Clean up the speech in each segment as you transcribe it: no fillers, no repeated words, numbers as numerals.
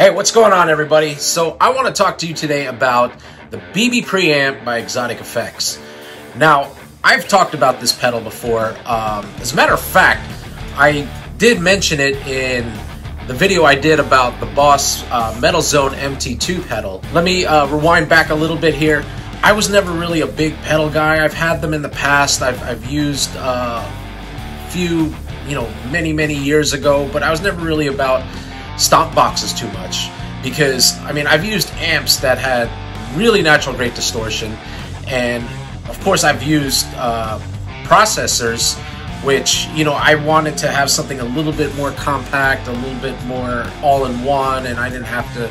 Hey, what's going on, everybody? So I want to talk to you today about the BB Preamp by Xotic Effects. Now, I've talked about this pedal before. As a matter of fact, I did mention it in the video I did about the Boss Metal Zone MT-2 pedal. Let me rewind back a little bit here. I was never really a big pedal guy. I've had them in the past. I've used a few, many years ago, but I was never really about stomp boxes too much, because I've used amps that had really natural great distortion, and of course I've used processors which I wanted to have something a little bit more compact, a little bit more all-in-one, and I didn't have to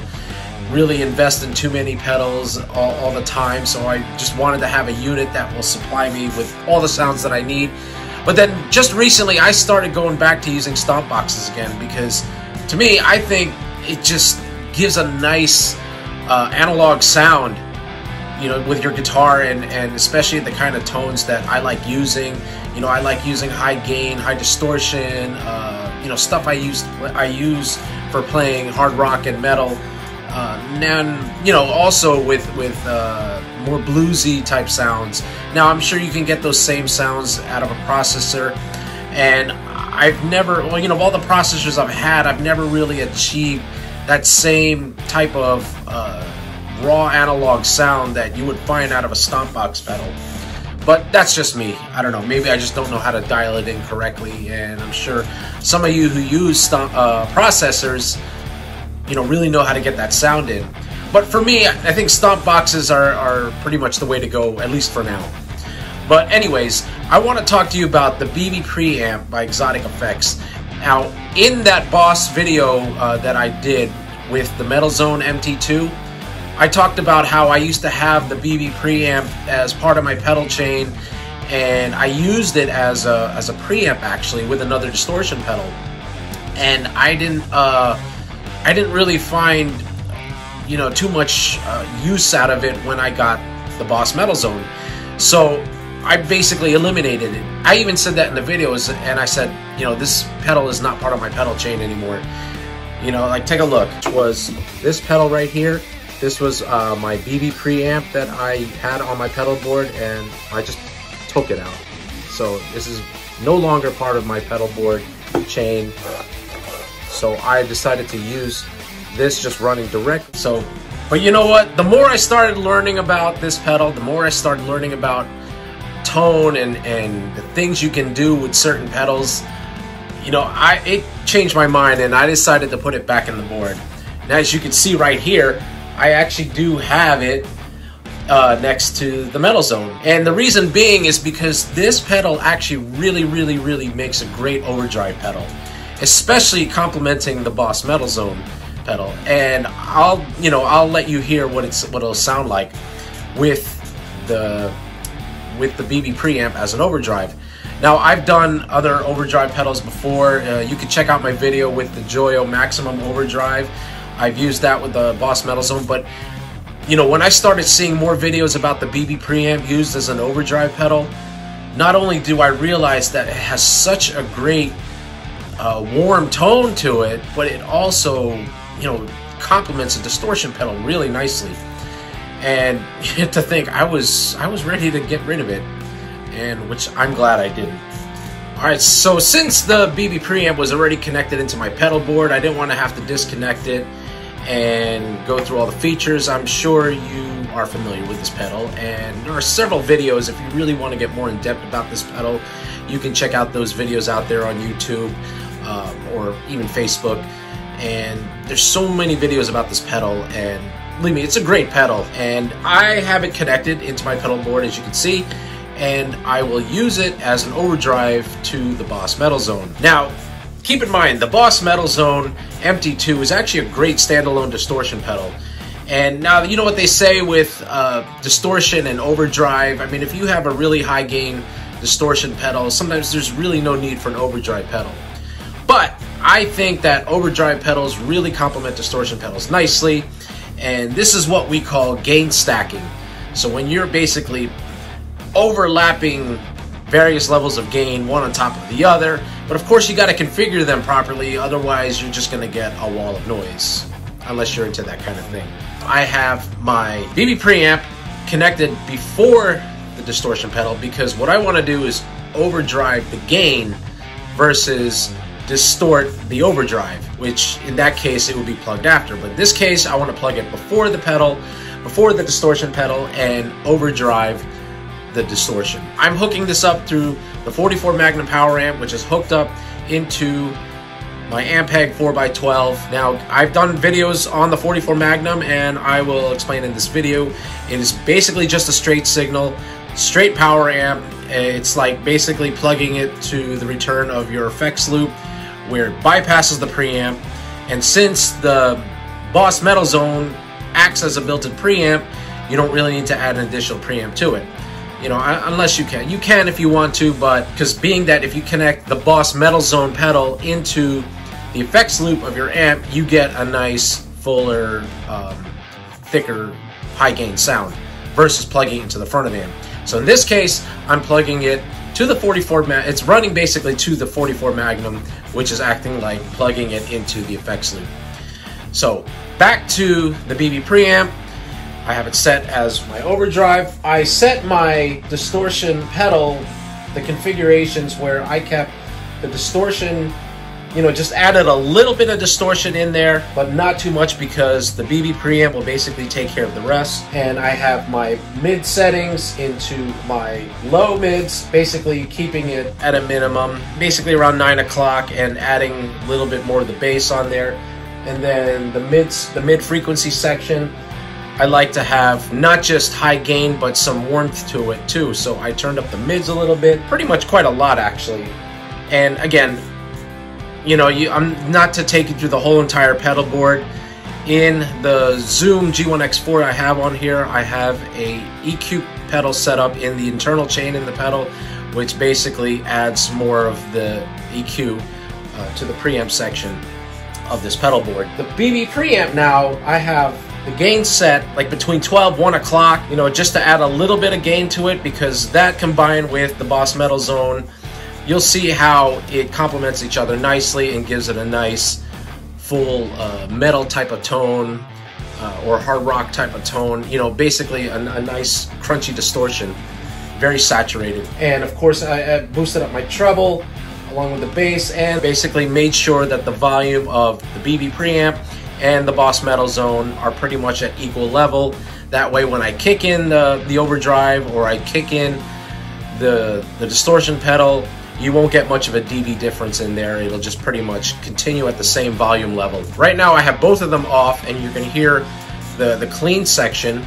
really invest in too many pedals all the time, so I just wanted to have a unit that will supply me with all the sounds that I need. But then just recently I started going back to using stomp boxes again, because to me, I think it just gives a nice analog sound, with your guitar, and especially the kind of tones that I like using. I like using high gain, high distortion, stuff I use for playing hard rock and metal. And also with more bluesy type sounds. Now, I'm sure you can get those same sounds out of a processor, and I've never, of all the processors I've had, I've never really achieved that same type of raw analog sound that you would find out of a stomp box pedal. But that's just me. I don't know. Maybe I just don't know how to dial it in correctly, and I'm sure some of you who use processors, really know how to get that sound in. But for me, I think stomp boxes are pretty much the way to go, at least for now. But anyways, I want to talk to you about the BB Preamp by Xotic Effects. Now, in that Boss video that I did with the Metal Zone MT-2, I talked about how I used to have the BB Preamp as part of my pedal chain, and I used it as a preamp actually with another distortion pedal. And I didn't really find too much use out of it when I got the Boss Metal Zone. So I basically eliminated it. I even said that in the videos, and I said, this pedal is not part of my pedal chain anymore. Like, take a look. It was this pedal right here. This was my BB Preamp that I had on my pedal board, and I just took it out. So this is no longer part of my pedal board chain. So I decided to use this just running direct. So, but you know what? The more I started learning about this pedal, the more I started learning about tone and the things you can do with certain pedals, it changed my mind, and I decided to put it back in the board. Now, as you can see right here, I actually do have it next to the Metal Zone. And the reason being is because this pedal actually really makes a great overdrive pedal, especially complementing the Boss Metal Zone pedal. And I'll let you hear what it'll sound like with the BB Preamp as an overdrive. Now, I've done other overdrive pedals before. You can check out my video with the Joyo Maximum Overdrive. I've used that with the Boss Metal Zone, but when I started seeing more videos about the BB Preamp used as an overdrive pedal, not only do I realize that it has such a great warm tone to it, but it also complements a distortion pedal really nicely. And to think, I was ready to get rid of it, and which I'm glad I didn't. Alright, so since the BB Preamp was already connected into my pedal board, I didn't want to have to disconnect it and go through all the features. I'm sure you are familiar with this pedal, and there are several videos. If you really want to get more in depth about this pedal, you can check out those videos out there on YouTube or even Facebook. And there's so many videos about this pedal, and believe me, it's a great pedal. And I have it connected into my pedal board, as you can see, and I will use it as an overdrive to the Boss Metal Zone. Now, keep in mind, the Boss Metal Zone MT-2 is actually a great standalone distortion pedal. And now, you know what they say with distortion and overdrive. If you have a really high gain distortion pedal, sometimes there's really no need for an overdrive pedal. But I think that overdrive pedals really complement distortion pedals nicely, and this is what we call gain stacking. So when you're basically overlapping various levels of gain, one on top of the other, but of course you got to configure them properly, otherwise you're just going to get a wall of noise. unless you're into that kind of thing. I have my BB preamp connected before the distortion pedal because what I want to do is overdrive the gain versus distort the overdrive, which in that case it would be plugged after. But in this case, I want to plug it before the pedal, before the distortion pedal, and overdrive the distortion. I'm hooking this up through the 44 Magnum power amp, which is hooked up into my Ampeg 4x12. Now, I've done videos on the 44 Magnum, and I will explain in this video. It is basically just a straight signal, straight power amp. It's like basically plugging it to the return of your effects loop, where it bypasses the preamp. And since the Boss Metal Zone acts as a built-in preamp, you don't really need to add an additional preamp to it. You know, unless you can. You can if you want to, but because being that if you connect the Boss Metal Zone pedal into the effects loop of your amp, you get a nice, fuller, thicker, high-gain sound versus plugging it into the front of the amp. So in this case, I'm plugging it to the 44 Magnum. It's running basically to the 44 Magnum, which is acting like plugging it into the effects loop. So back to the BB preamp. I have it set as my overdrive. I set my distortion pedal, the configurations where I kept the distortion, you know, just added a little bit of distortion in there, but not too much because the BB preamp will basically take care of the rest. And I have my mid settings into my low mids, basically keeping it at a minimum, basically around 9 o'clock, and adding a little bit more of the bass on there. And then the mid frequency section, I like to have not just high gain, but some warmth to it too. So I turned up the mids a little bit, pretty much quite a lot actually. And again, you know, I'm not to take you through the whole entire pedal board. In the Zoom G1X4 I have on here, I have a EQ pedal set up in the internal chain in the pedal, which basically adds more of the EQ to the preamp section of this pedal board. The BB preamp now, I have the gain set like between 12, 1 o'clock, you know, just to add a little bit of gain to it, because that combined with the Boss Metal Zone, you'll see how it complements each other nicely and gives it a nice full metal type of tone or hard rock type of tone, you know, basically a nice crunchy distortion, very saturated. And of course I boosted up my treble along with the bass and basically made sure that the volume of the BB preamp and the Boss Metal Zone are pretty much at equal level. That way when I kick in the overdrive or I kick in the distortion pedal, you won't get much of a dB difference in there. It'll just pretty much continue at the same volume level. Right now I have both of them off, and you can hear the clean section.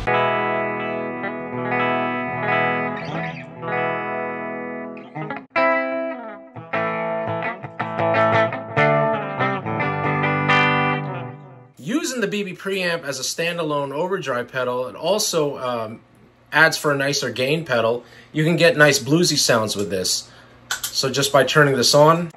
Using the BB preamp as a standalone overdrive pedal, it also adds for a nicer gain pedal. You can get nice bluesy sounds with this. So just by turning this on,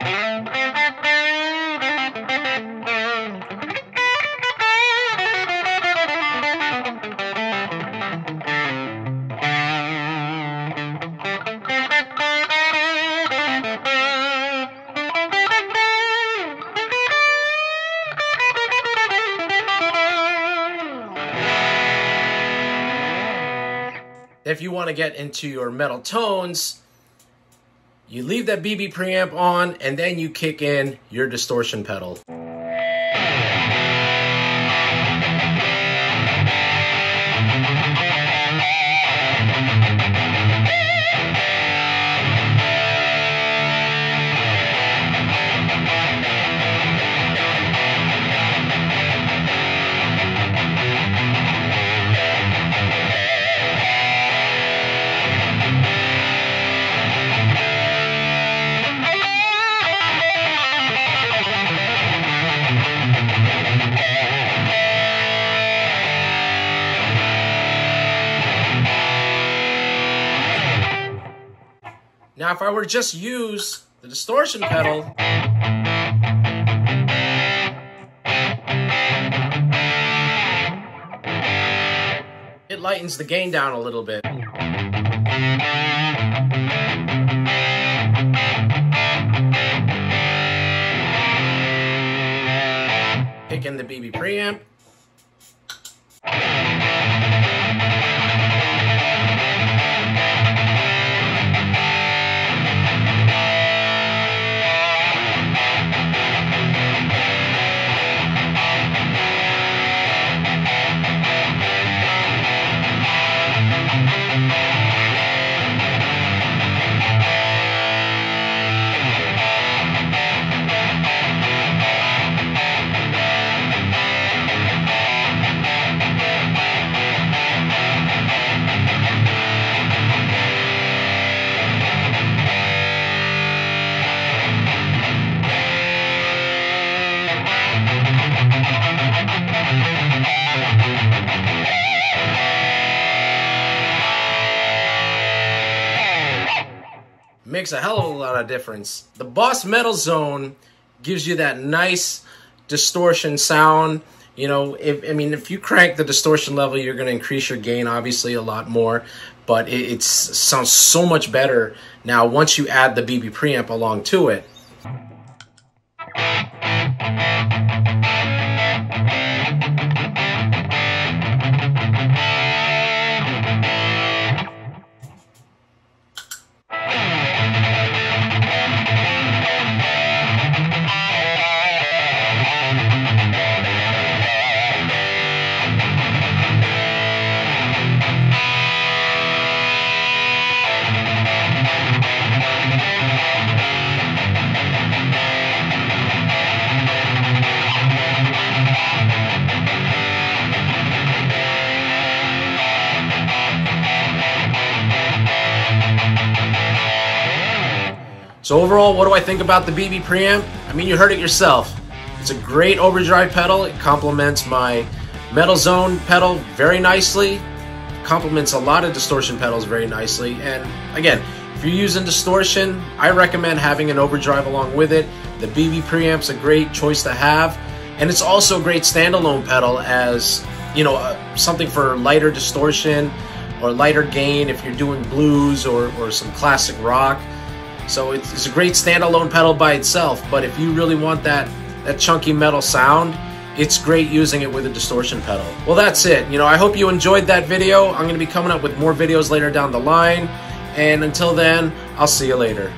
if you want to get into your metal tones, you leave that BB preamp on, and then you kick in your distortion pedal. Now, if I were to just use the distortion pedal, it lightens the gain down a little bit. Pick in the BB preamp. Makes a hell of a lot of difference. The Boss Metal Zone gives you that nice distortion sound. You know, if you crank the distortion level, you're going to increase your gain obviously a lot more, but it sounds so much better now once you add the BB preamp along to it. So overall, what do I think about the BB preamp? I mean, you heard it yourself. It's a great overdrive pedal. It complements my Metal Zone pedal very nicely. It complements a lot of distortion pedals very nicely. And again, if you're using distortion, I recommend having an overdrive along with it. The BB preamp's a great choice to have. And it's also a great standalone pedal as, you know, something for lighter distortion or lighter gain if you're doing blues or some classic rock. So it's a great standalone pedal by itself, but if you really want that chunky metal sound, it's great using it with a distortion pedal. Well, that's it. You know, I hope you enjoyed that video. I'm going to be coming up with more videos later down the line, and until then, I'll see you later.